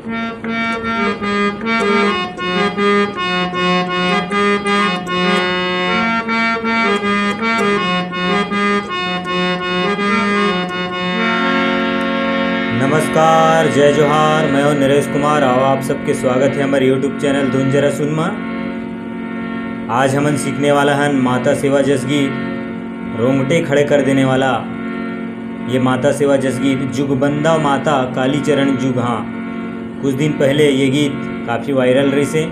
नमस्कार, जय जोहार। मैं हूं नरेश कुमार और आप सबके स्वागत है हमारे यूट्यूब चैनल धुन जरा सुनमा। आज हमन सीखने वाला हन माता सेवा जस गीत, रोंगटे खड़े कर देने वाला ये माता सेवा जस गीत जुगबंदा माता काली चरण जुग। हाँ, कुछ दिन पहले ये गीत काफ़ी वायरल रही से।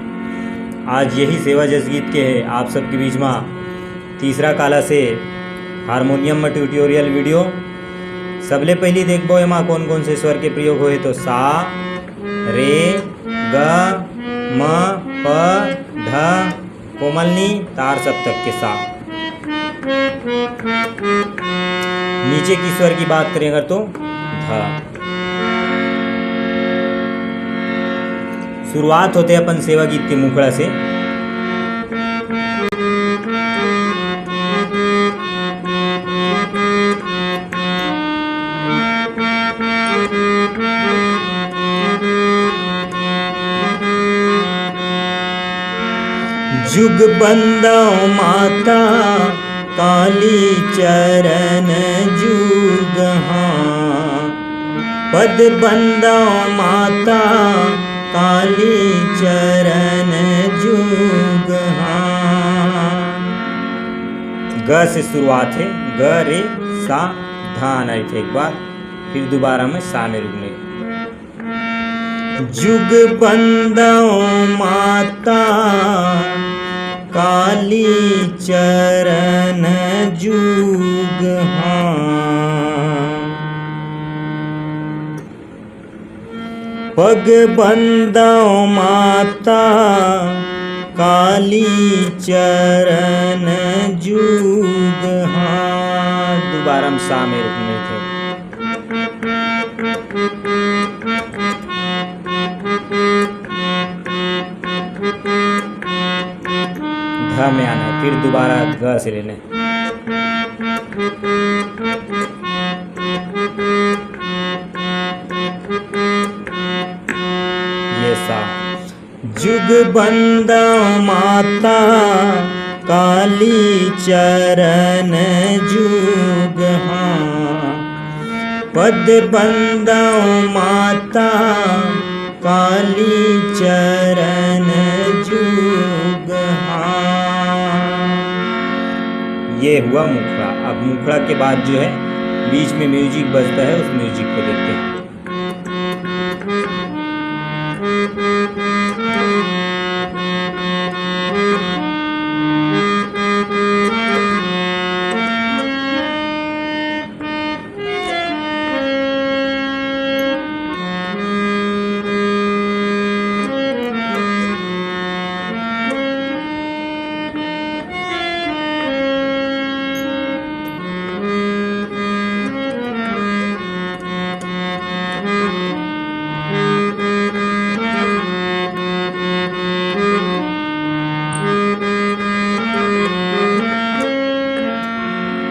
आज यही सेवा जस गीत के है आप सबके बीच में तीसरा काला से हारमोनियम में ट्यूटोरियल वीडियो। सबले पहली देखबो एमा कौन कौन से स्वर के प्रयोग होए तो सा, रे, ग, म, प, ध, कोमलनी, तार सप्तक के सा। नीचे की स्वर की बात करें अगर तो ध। शुरुआत होते अपन सेवा गीत के मुखड़ा से। जुग बंदो माता काली चरण जुग। हाँ, पद बंदो माता काली चरण जुग। हाँ, ग से शुरुआत है, ग रे सा धा आना थे एक बार, फिर दोबारा में सा में रुकने। जुग बंदो माता काली चरण जुग। हाँ, पग बंदो माता काली चरण जुग। हाँ, दोबारा हम सा में रुकने थे। ध में आना है, फिर दोबारा ग से लेने। ये सा। जुग बंदो माता काली चरण जुग। हाँ, पद बंदो माता काली चरण जुग। ये हुआ मुखड़ा। अब मुखड़ा के बाद जो है बीच में म्यूजिक बजता है, उस म्यूजिक को देखते हैं।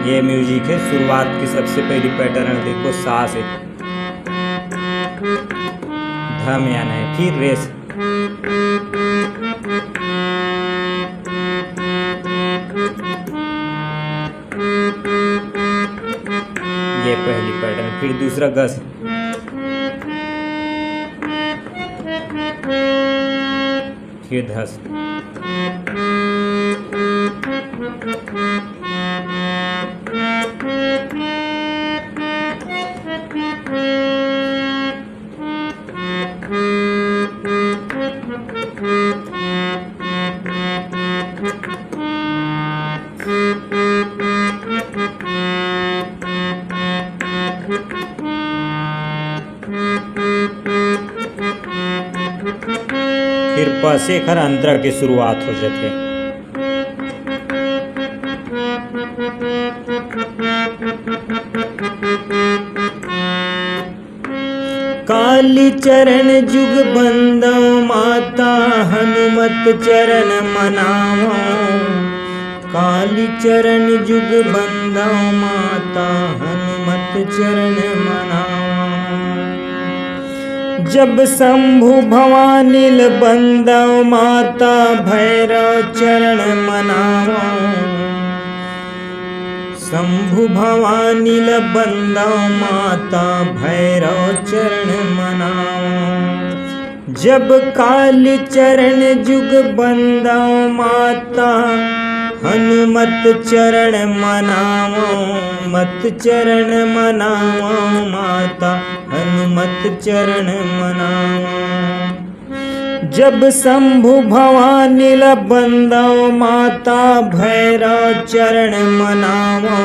ये म्यूजिक है। शुरुआत की सबसे पहली पैटर्न देखो, सा से ध में आना है, फिर रे से। ये पहली पैटर्न, फिर दूसरा ग से, फिर ध से। फिर प से खर अंतरा की शुरुआत हो जाती है। काली चरण जुग बंदो माता हनुमत चरण मनावो। काली चरण जुग बंदो माता हनुमत चरण मनावो। जब शंभु भवानील बंदव माता भैरव चरण मनावा। शंभु भवानील बंदव माता भैरव चरण मनावा। जब काली चरण जुग बंदव माता हनुमत चरण मनावा। मत चरण मनावा माता हनुमत चरण मनावा। जब शंभु भवानील बंदव माता भैरव चरण मनावा।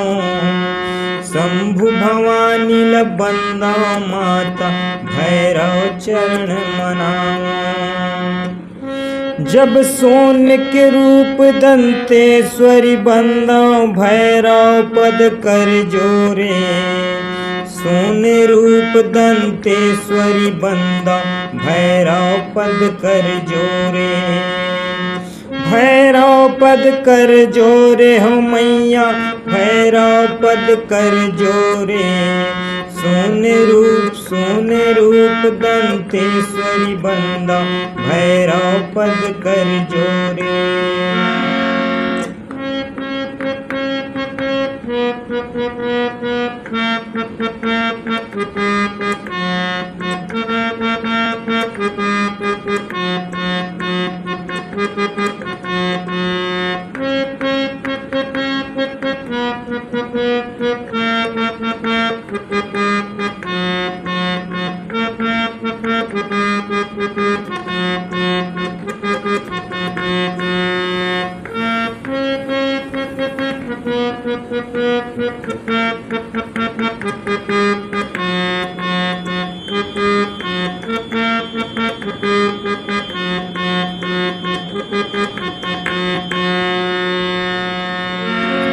शंभु भवानील बंदव माता भैरव चरण मनावा। जब सोन के रूप दंतेश्वरी बंदव भैरव पद कर जोरे। सोन रूप दंतेश्वरी बंदव भैरव पद कर जोरे। भैरव पद कर जोरे हो मैया भैरव पद कर जोरे। सोन रूप दंतेश्वरी बंदव भैरव पद कर जोरे।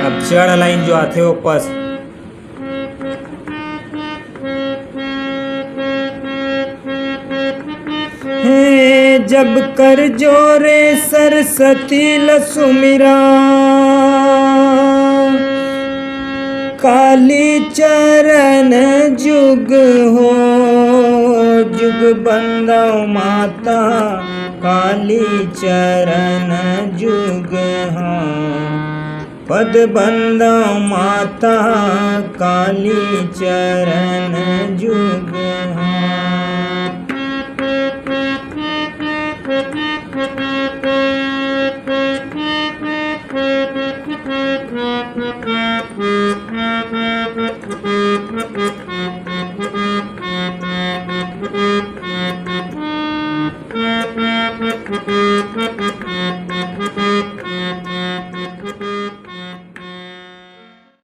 अब चढ़ लाइन जो आते हो पस जब कर जोरे सरस्वती लसुमिरा। काली चरण जुग हो जुग बंदव माता काली चरण जुग हो। पद बंदव माता काली चरण जुग हो। Thank you.